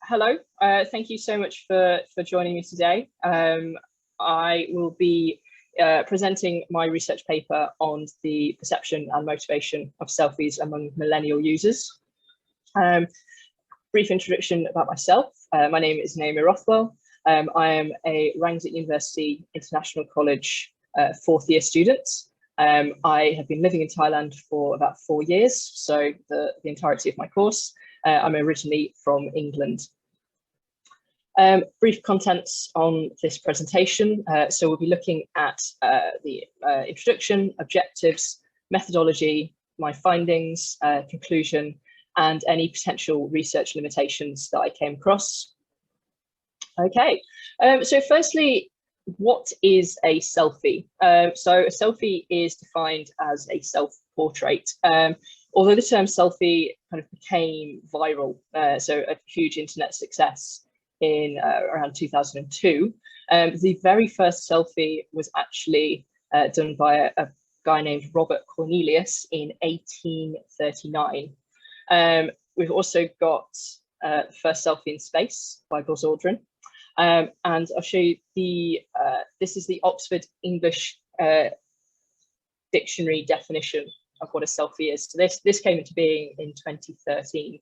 Hello, thank you so much for joining me today. I will be presenting my research paper on the perception and motivation of selfies among millennial users. Brief introduction about myself. My name is Naomi Rothwell. I am a Rangsit University International College fourth year student. I have been living in Thailand for about 4 years, so the entirety of my course. I'm originally from England. Brief contents on this presentation. So we'll be looking at the introduction, objectives, methodology, my findings, conclusion, and any potential research limitations that I came across. Okay, so firstly, what is a selfie? So a selfie is defined as a self-portrait. Although the term selfie kind of became viral, so a huge internet success in around 2002, the very first selfie was actually done by a guy named Robert Cornelius in 1839. We've also got the first selfie in space by Buzz Aldrin. And I'll show you this is the Oxford English Dictionary definition of what a selfie is. So this came into being in 2013.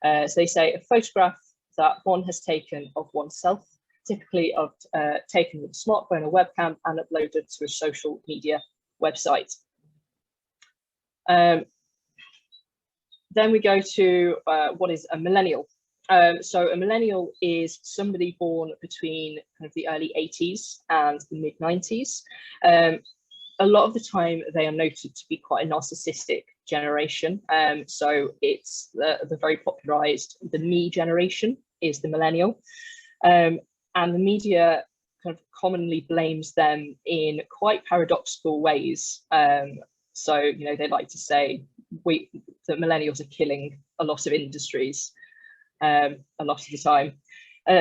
So they say a photograph that one has taken of oneself, typically taken with a smartphone or webcam and uploaded to a social media website. Then we go to what is a millennial. So a millennial is somebody born between kind of the early 80s and the mid 90s. A lot of the time they are noted to be quite a narcissistic generation. So it's the very popularized, the me generation is the millennial. And the media kind of commonly blames them in quite paradoxical ways. So, you know, they like to say that millennials are killing a lot of industries a lot of the time.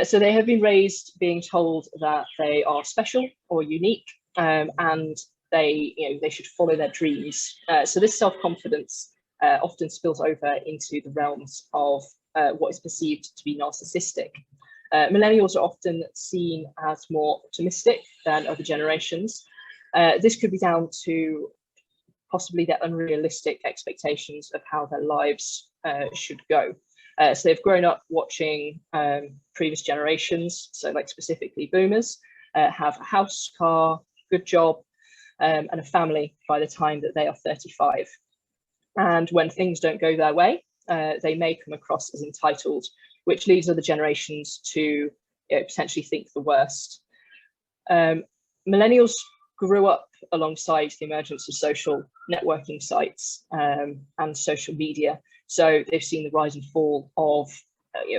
So they have been raised being told that they are special or unique, and they should follow their dreams. So this self-confidence often spills over into the realms of what is perceived to be narcissistic. Millennials are often seen as more optimistic than other generations. This could be down to possibly their unrealistic expectations of how their lives should go. So they've grown up watching previous generations, so like specifically boomers, have a house, car, good job, and a family by the time that they are 35. And when things don't go their way, they may come across as entitled, which leads other generations to potentially think the worst. Millennials grew up alongside the emergence of social networking sites and social media. So they've seen the rise and fall of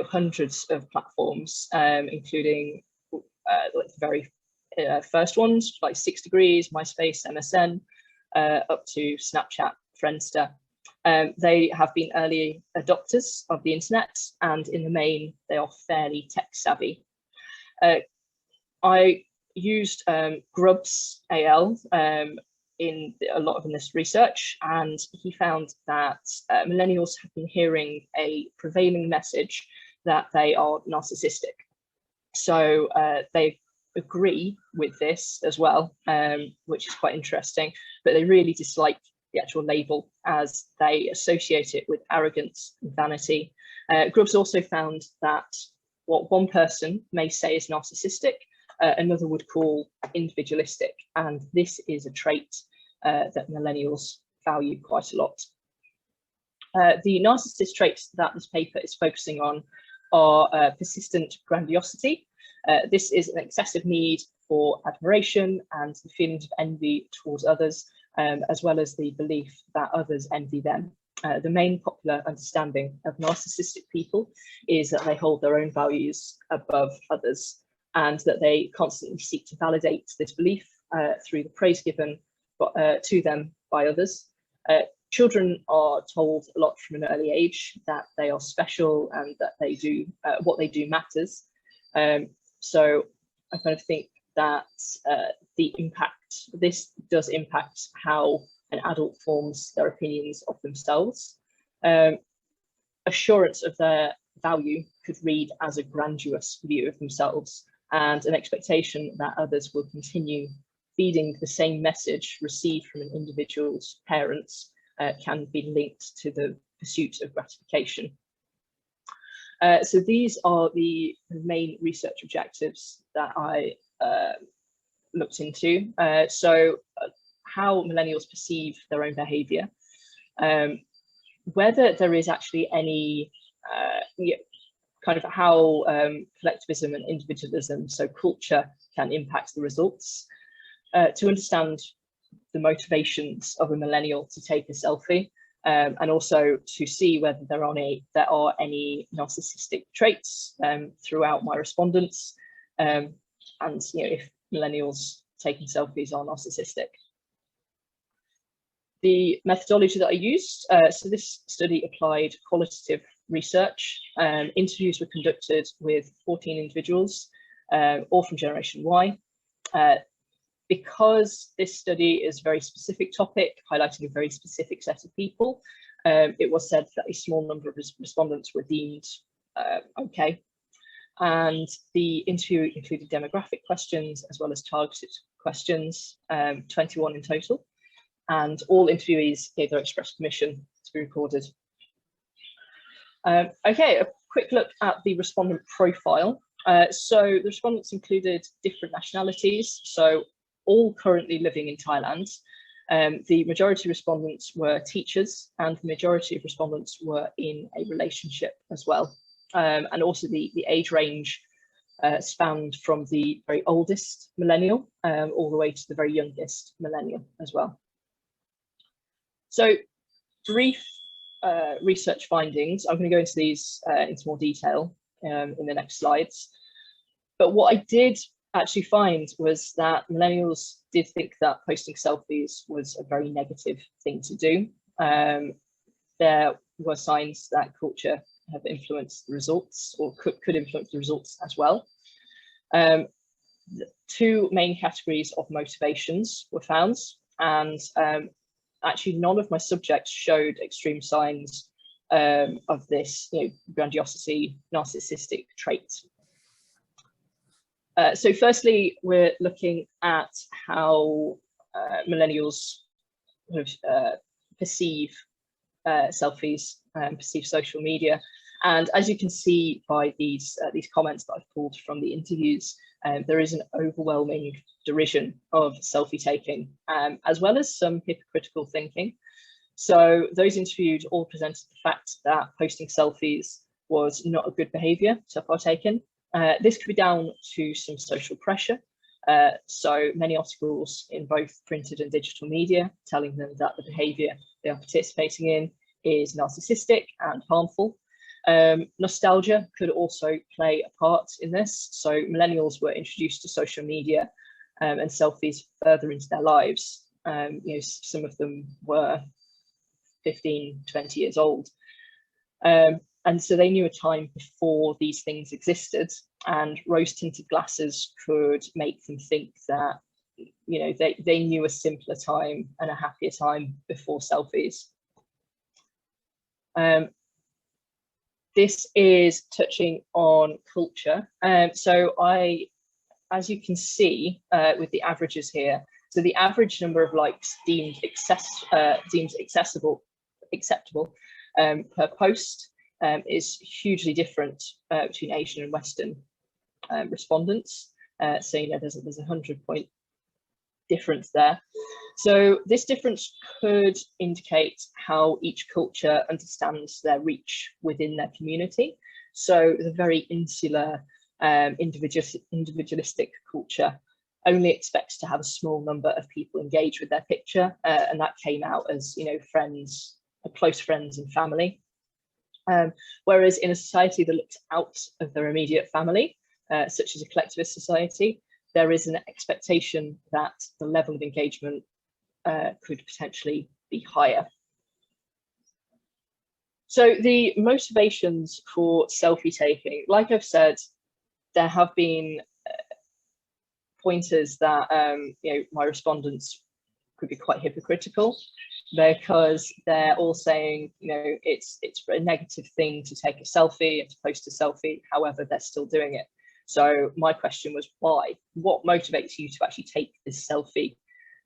hundreds of platforms, including like the very first ones like 6 Degrees, MySpace, MSN, up to Snapchat, Friendster. They have been early adopters of the internet, and in the main, they are fairly tech savvy. I used Grubbs AL in a lot of this research, and he found that millennials have been hearing a prevailing message that they are narcissistic. So they agree with this as well, which is quite interesting, but they really dislike the actual label as they associate it with arrogance and vanity. Grubbs also found that what one person may say is narcissistic, another would call individualistic, and this is a trait that millennials value quite a lot. The narcissist traits that this paper is focusing on are persistent grandiosity. This is an excessive need for admiration and the feelings of envy towards others, as well as the belief that others envy them. The main popular understanding of narcissistic people is that they hold their own values above others, and that they constantly seek to validate this belief through the praise given to them by others. Children are told a lot from an early age that they are special and that they do what they do matters. So I kind of think that this does impact how an adult forms their opinions of themselves. Assurance of their value could read as a grandiose view of themselves, and an expectation that others will continue feeding the same message received from an individual's parents can be linked to the pursuit of gratification. So these are the main research objectives that I looked into. How millennials perceive their own behaviour, whether there is actually any kind of how collectivism and individualism, so culture, can impact the results, to understand the motivations of a millennial to take a selfie, and also to see whether there are any narcissistic traits throughout my respondents, and if millennials taking selfies are narcissistic. The methodology that I used, so this study applied qualitative research. Interviews were conducted with 14 individuals, all from Generation Y. Because this study is a very specific topic, highlighting a very specific set of people, it was said that a small number of respondents were deemed okay. And the interview included demographic questions as well as targeted questions, 21 in total. And all interviewees gave their express permission to be recorded. Okay, a quick look at the respondent profile. So the respondents included different nationalities, so all currently living in Thailand. The majority of respondents were teachers, and the majority of respondents were in a relationship as well. And also the age range spanned from the very oldest millennial all the way to the very youngest millennial as well. So brief research findings. I'm going to go into these into more detail in the next slides. But what I did actually find was that millennials did think that posting selfies was a very negative thing to do. There were signs that culture have influenced the results, or could influence the results as well. Two main categories of motivations were found, and actually none of my subjects showed extreme signs of this grandiosity narcissistic trait. So firstly, we're looking at how millennials perceive selfies, perceive social media. And as you can see by these comments that I've pulled from the interviews, there is an overwhelming derision of selfie taking, as well as some hypocritical thinking. So those interviewed all presented the fact that posting selfies was not a good behaviour to partake in. This could be down to some social pressure. So many articles in both printed and digital media telling them that the behaviour they are participating in is narcissistic and harmful. Nostalgia could also play a part in this. So millennials were introduced to social media and selfies further into their lives. Some of them were 15, 20 years old. And so they knew a time before these things existed, and rose-tinted glasses could make them think that, they knew a simpler time and a happier time before selfies. This is touching on culture. So as you can see with the averages here, so the average number of likes deemed acceptable per post is hugely different between Asian and Western respondents. So there's a 100-point difference there. So this difference could indicate how each culture understands their reach within their community. So the very insular, individualistic culture only expects to have a small number of people engage with their picture, and that came out as friends, close friends and family. Whereas in a society that looks out of their immediate family, such as a collectivist society, there is an expectation that the level of engagement could potentially be higher. So the motivations for selfie taking, like I've said, there have been pointers that my respondents could be quite hypocritical. because they're all saying, you know, it's a negative thing to take a selfie and to post a selfie. However, they're still doing it. So my question was, why? What motivates you to actually take this selfie,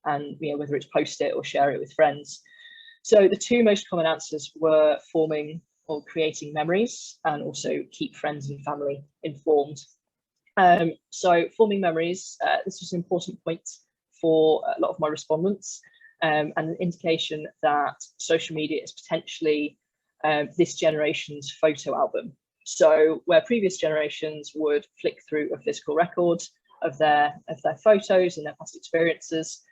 and you know, whether it's post it or share it with friends? So the two most common answers were forming or creating memories, and also keep friends and family informed. So forming memories, this was an important point for a lot of my respondents, and an indication that social media is potentially this generation's photo album. So where previous generations would flick through a physical record of their photos and their past experiences,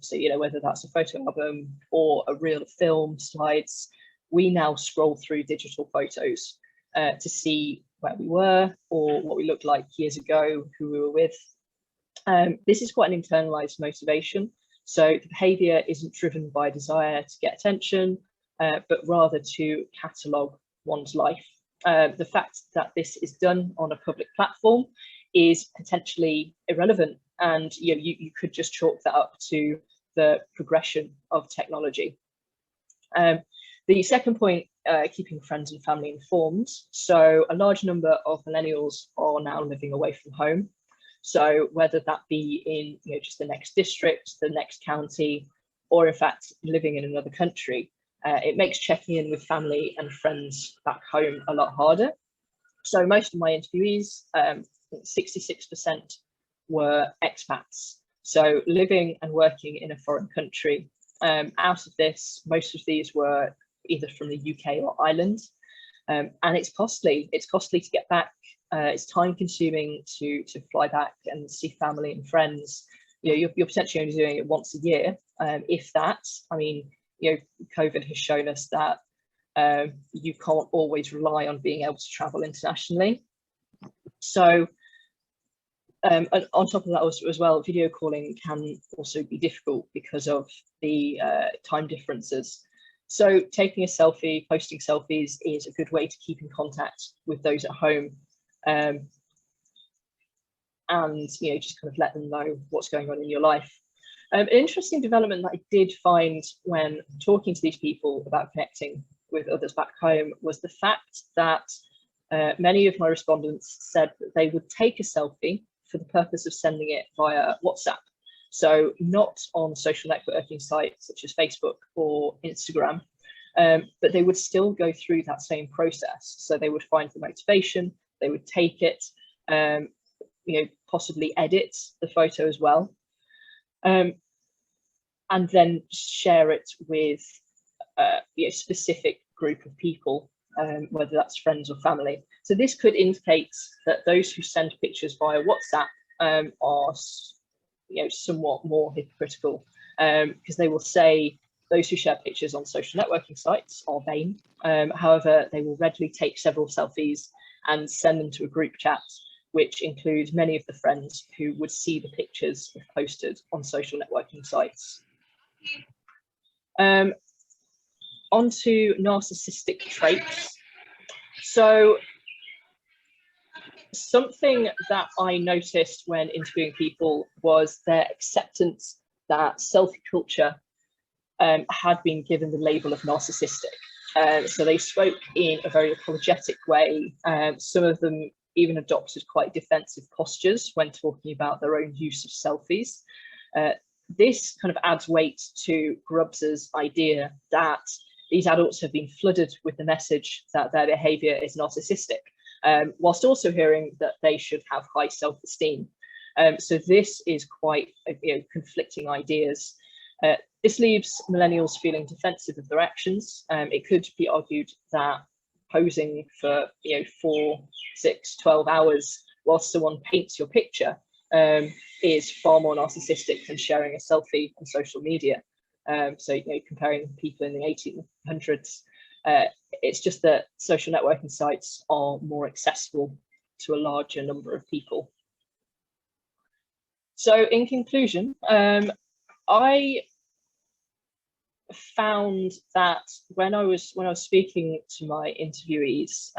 so you know, whether that's a photo album or a reel of film slides, we now scroll through digital photos to see where we were or what we looked like years ago, who we were with. This is quite an internalized motivation. So the behavior isn't driven by desire to get attention, but rather to catalogue one's life. The fact that this is done on a public platform is potentially irrelevant, and you know, you could just chalk that up to the progression of technology. The second point, keeping friends and family informed. So a large number of millennials are now living away from home. So whether that be in, you know, just the next district, the next county, or in fact living in another country, it makes checking in with family and friends back home a lot harder. So most of my interviewees, 66% were expats, so living and working in a foreign country. Out of this, most of these were either from the UK or Ireland, and it's costly. It's costly to get back. It's time consuming to fly back and see family and friends. You know, you're potentially only doing it once a year, if that. I mean, you know, COVID has shown us that you can't always rely on being able to travel internationally. So and on top of that as well, video calling can also be difficult because of the time differences. So taking a selfie, posting selfies is a good way to keep in contact with those at home, and you know, just kind of let them know what's going on in your life. An interesting development that I did find when talking to these people about connecting with others back home was the fact that many of my respondents said that they would take a selfie for the purpose of sending it via WhatsApp. So not on social networking sites such as Facebook or Instagram, but they would still go through that same process. So they would find the motivation, they would take it, you know, possibly edit the photo as well, and then share it with you know, specific group of people, whether that's friends or family. So this could indicate that those who send pictures via WhatsApp are, you know, somewhat more hypocritical, because they will say those who share pictures on social networking sites are vain. However, they will readily take several selfies and send them to a group chat, which includes many of the friends who would see the pictures if posted on social networking sites. Onto narcissistic traits. So something that I noticed when interviewing people was their acceptance that selfie culture had been given the label of narcissistic. So they spoke in a very apologetic way. Some of them even adopted quite defensive postures when talking about their own use of selfies. This kind of adds weight to Grubbs's idea that these adults have been flooded with the message that their behaviour is narcissistic, whilst also hearing that they should have high self-esteem. So this is quite, you know, conflicting ideas. This leaves millennials feeling defensive of their actions. It could be argued that posing for, you know, 4, 6, 12 hours whilst someone paints your picture is far more narcissistic than sharing a selfie on social media. So, you know, comparing people in the 1800s, it's just that social networking sites are more accessible to a larger number of people. So in conclusion, I found that when I was speaking to my interviewees,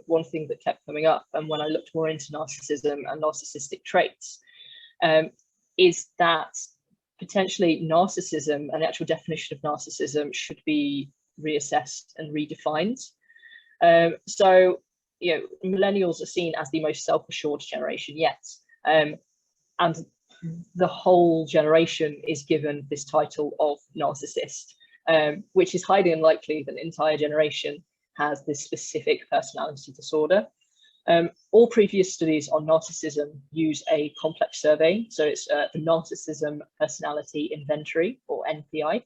one thing that kept coming up, and when I looked more into narcissism and narcissistic traits, is that potentially narcissism and the actual definition of narcissism should be reassessed and redefined. So, millennials are seen as the most self-assured generation yet. And the whole generation is given this title of narcissist, which is highly unlikely that an entire generation has this specific personality disorder. All previous studies on narcissism use a complex survey. So it's the Narcissism Personality Inventory, or NPI.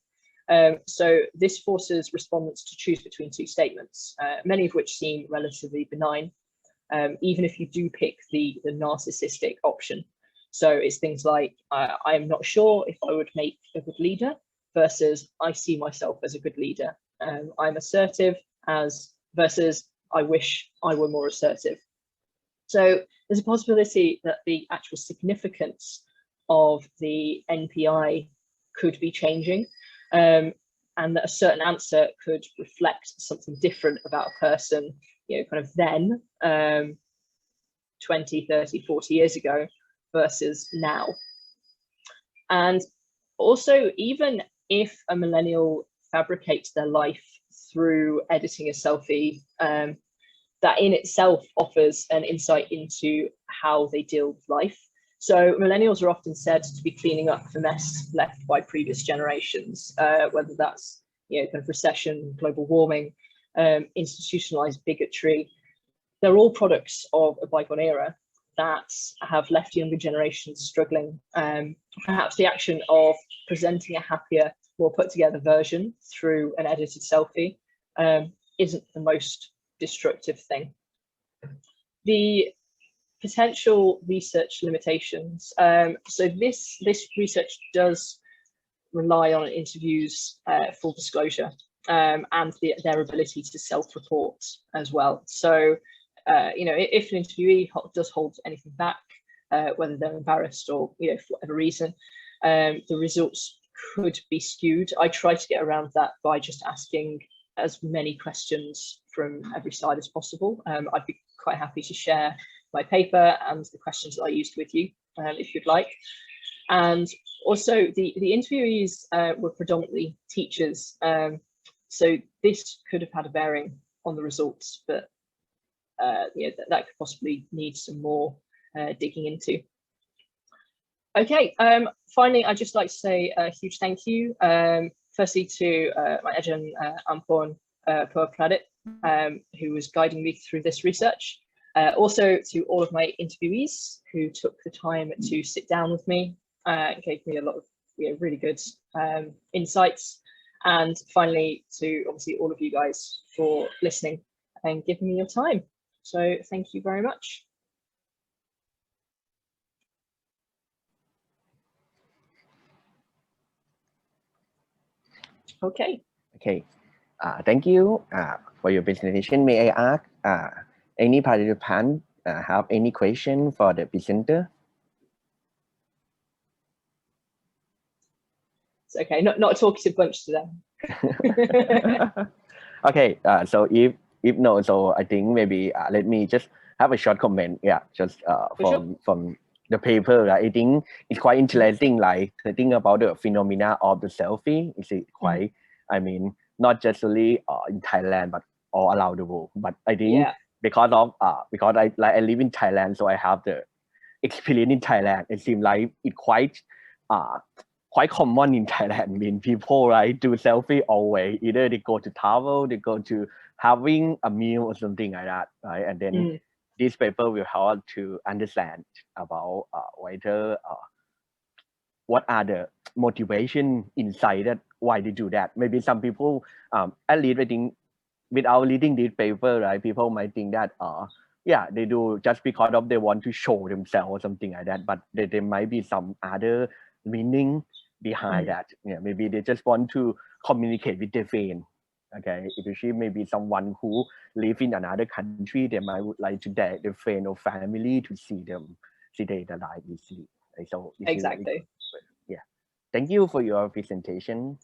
So this forces respondents to choose between two statements, many of which seem relatively benign, even if you do pick the narcissistic option. So it's things like, I am not sure if I would make a good leader, versus I see myself as a good leader. I'm assertive versus I wish I were more assertive. So there's a possibility that the actual significance of the NPI could be changing, and that a certain answer could reflect something different about a person, kind of then, 20, 30, 40 years ago versus now. And also, even if a millennial fabricates their life through editing a selfie, that in itself offers an insight into how they deal with life. So millennials are often said to be cleaning up the mess left by previous generations, whether that's kind of recession, global warming, institutionalized bigotry. They're all products of a bygone era that have left younger generations struggling. Perhaps the action of presenting a happier, more put together version through an edited selfie isn't the most destructive thing. The potential research limitations. So this research does rely on interviews, full disclosure, and their ability to self-report as well. So, if an interviewee does hold anything back, whether they're embarrassed or for whatever reason, the results could be skewed. I try to get around that by just asking as many questions from every side as possible. I'd be quite happy to share my paper and the questions that I used with you, if you'd like. And also the interviewees were predominantly teachers. So this could have had a bearing on the results, but that could possibly need some more digging into. Okay, finally, I'd just like to say a huge thank you. Firstly to my agent, Ampon Pradit, who was guiding me through this research. Also to all of my interviewees who took the time to sit down with me, gave me a lot of really good insights. And finally, to obviously all of you guys for listening and giving me your time. So thank you very much. Okay. Okay. Thank you for your presentation. May I ask any participant have any question for the presenter? It's okay. Not a talkative bunch today. Okay. So if no, so I think maybe let me just have a short comment. Yeah, just from the paper. I think it's quite interesting. Like the thing about the phenomena of the selfie is quite. I mean, not just only in Thailand, but all around the world. But I think because I live in Thailand, so I have the experience in Thailand. It seems like it quite common in Thailand. I mean, people do selfie always. Either they go to travel, they go to having a meal or something like that, right? And then this paper will help to understand about whether what are the motivation inside that why they do that. Maybe some people at least I think without reading this paper, right, people might think that they do just because of they want to show themselves or something like that, but there might be some other meaning behind that. Maybe they just want to communicate with their friend. Okay, especially maybe someone who live in another country, they might would like to date their friend or family to see their life easily. So exactly. Yeah, thank you for your presentation.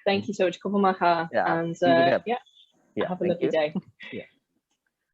Thank you so much, Kopamaka. Yeah, and have have a lovely day. Yeah.